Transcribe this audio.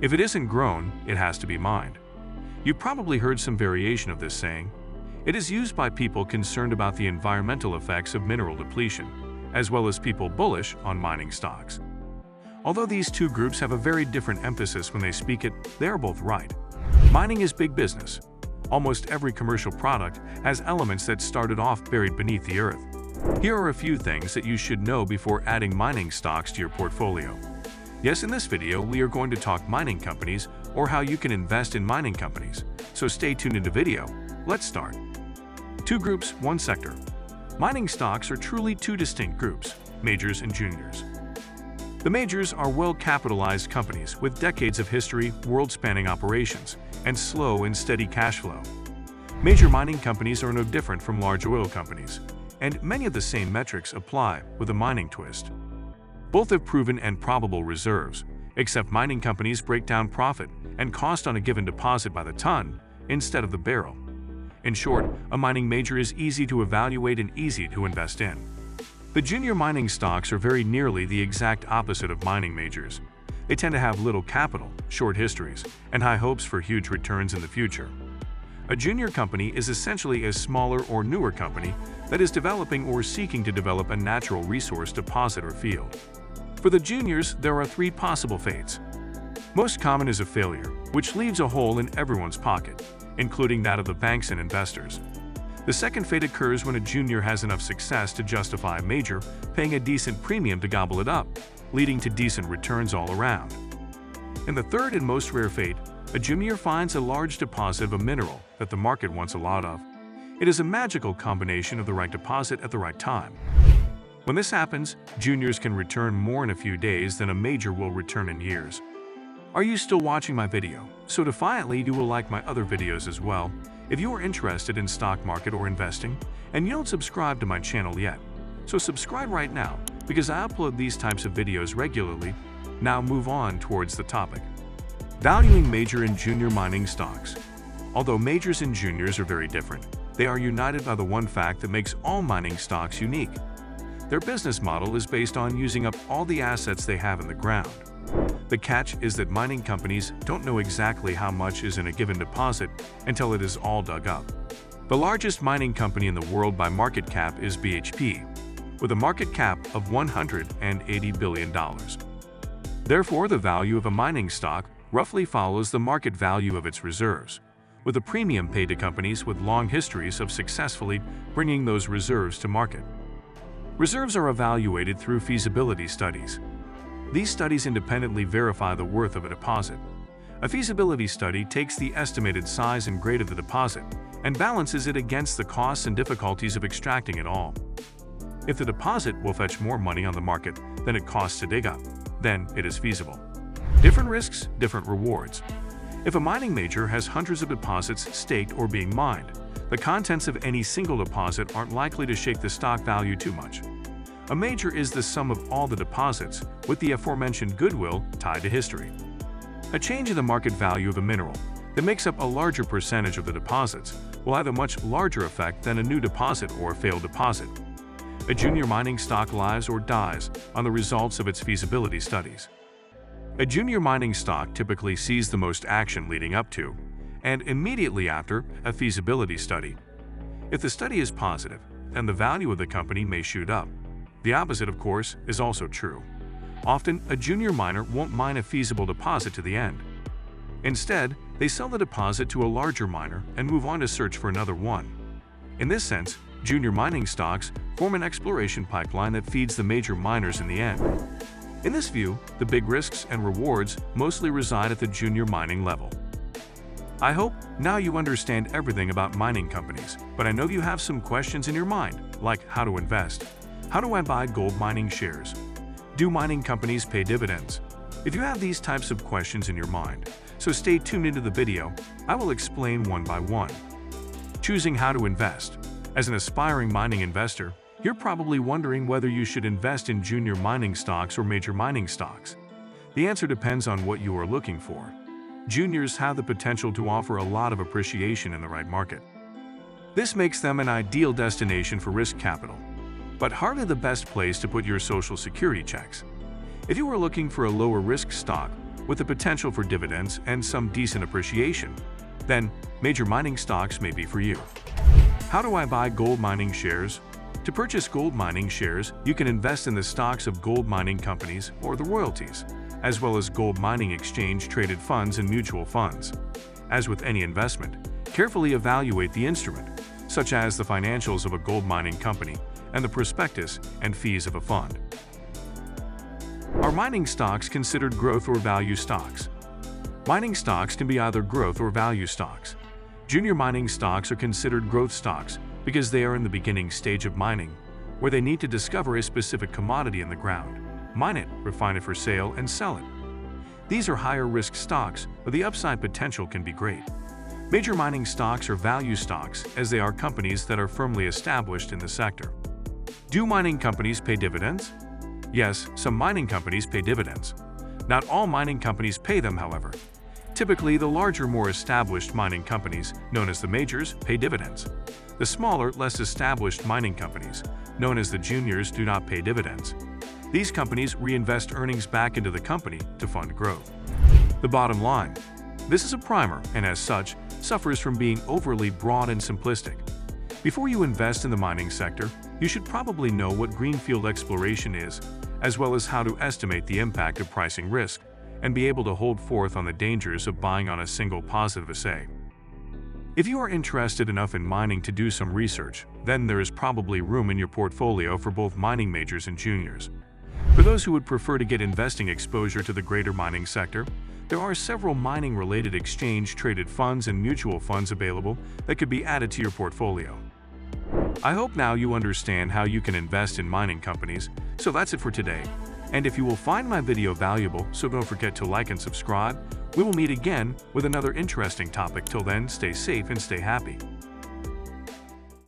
If it isn't grown, it has to be mined. You've probably heard some variation of this saying. It is used by people concerned about the environmental effects of mineral depletion, as well as people bullish on mining stocks. Although these two groups have a very different emphasis when they speak it, they are both right. Mining is big business. Almost every commercial product has elements that started off buried beneath the earth. Here are a few things that you should know before adding mining stocks to your portfolio. Yes, in this video, we are going to talk mining companies or how you can invest in mining companies. So stay tuned in the video. Let's start. Two groups, one sector. Mining stocks are truly two distinct groups, majors and juniors. The majors are well-capitalized companies with decades of history, world-spanning operations, and slow and steady cash flow. Major mining companies are no different from large oil companies, and many of the same metrics apply with a mining twist. Both have proven and probable reserves, except mining companies break down profit and cost on a given deposit by the ton instead of the barrel. In short, a mining major is easy to evaluate and easy to invest in. The junior mining stocks are very nearly the exact opposite of mining majors. They tend to have little capital, short histories, and high hopes for huge returns in the future. A junior company is essentially a smaller or newer company that is developing or seeking to develop a natural resource deposit or field. For the juniors, there are three possible fates. Most common is a failure, which leaves a hole in everyone's pocket, including that of the banks and investors. The second fate occurs when a junior has enough success to justify a major paying a decent premium to gobble it up, leading to decent returns all around. In the third and most rare fate, a junior finds a large deposit of a mineral that the market wants a lot of. It is a magical combination of the right deposit at the right time. When this happens, juniors can return more in a few days than a major will return in years. Are you still watching my video? So defiantly you will like my other videos as well. If you are interested in stock market or investing, and you don't subscribe to my channel yet, so subscribe right now because I upload these types of videos regularly. Now move on towards the topic. Valuing major and junior mining stocks. Although majors and juniors are very different, they are united by the one fact that makes all mining stocks unique. Their business model is based on using up all the assets they have in the ground. The catch is that mining companies don't know exactly how much is in a given deposit until it is all dug up. The largest mining company in the world by market cap is BHP, with a market cap of $180 billion. Therefore, the value of a mining stock roughly follows the market value of its reserves, with a premium paid to companies with long histories of successfully bringing those reserves to market. Reserves are evaluated through feasibility studies. These studies independently verify the worth of a deposit. A feasibility study takes the estimated size and grade of the deposit and balances it against the costs and difficulties of extracting it all. If the deposit will fetch more money on the market than it costs to dig up, then it is feasible. Different risks, different rewards. If a mining major has hundreds of deposits staked or being mined, the contents of any single deposit aren't likely to shake the stock value too much. A major is the sum of all the deposits, with the aforementioned goodwill tied to history. A change in the market value of a mineral that makes up a larger percentage of the deposits will have a much larger effect than a new deposit or a failed deposit. A junior mining stock lives or dies on the results of its feasibility studies. A junior mining stock typically sees the most action leading up to and immediately after a feasibility study. If the study is positive, then the value of the company may shoot up. The opposite, of course, is also true. Often, a junior miner won't mine a feasible deposit to the end. Instead, they sell the deposit to a larger miner and move on to search for another one. In this sense, junior mining stocks form an exploration pipeline that feeds the major miners in the end. In this view, the big risks and rewards mostly reside at the junior mining level. I hope now you understand everything about mining companies, but I know you have some questions in your mind, like how to invest. How do I buy gold mining shares? Do mining companies pay dividends? If you have these types of questions in your mind, so stay tuned into the video, I will explain one by one. Choosing how to invest. As an aspiring mining investor, you're probably wondering whether you should invest in junior mining stocks or major mining stocks. The answer depends on what you are looking for. Juniors have the potential to offer a lot of appreciation in the right market. This makes them an ideal destination for risk capital, but hardly the best place to put your Social Security checks. If you are looking for a lower risk stock with the potential for dividends and some decent appreciation, then major mining stocks may be for you. How do I buy gold mining shares? To purchase gold mining shares, you can invest in the stocks of gold mining companies or the royalties, as well as gold mining exchange-traded funds and mutual funds. As with any investment, carefully evaluate the instrument, such as the financials of a gold mining company and the prospectus and fees of a fund. Are mining stocks considered growth or value stocks? Mining stocks can be either growth or value stocks. Junior mining stocks are considered growth stocks because they are in the beginning stage of mining, where they need to discover a specific commodity in the ground, mine it, refine it for sale, and sell it. These are higher risk stocks, but the upside potential can be great. Major mining stocks are value stocks as they are companies that are firmly established in the sector. Do mining companies pay dividends? Yes, some mining companies pay dividends. Not all mining companies pay them, however. Typically, the larger, more established mining companies, known as the majors, pay dividends. The smaller, less established mining companies, known as the juniors, do not pay dividends. These companies reinvest earnings back into the company to fund growth. The bottom line. This is a primer and, as such, suffers from being overly broad and simplistic. Before you invest in the mining sector, you should probably know what greenfield exploration is, as well as how to estimate the impact of pricing risk, and be able to hold forth on the dangers of buying on a single positive assay. If you are interested enough in mining to do some research, then there is probably room in your portfolio for both mining majors and juniors. For those who would prefer to get investing exposure to the greater mining sector, there are several mining-related exchange-traded funds and mutual funds available that could be added to your portfolio. I hope now you understand how you can invest in mining companies, so that's it for today. And if you will find my video valuable, so don't forget to like and subscribe. We will meet again with another interesting topic. Till then, stay safe and stay happy.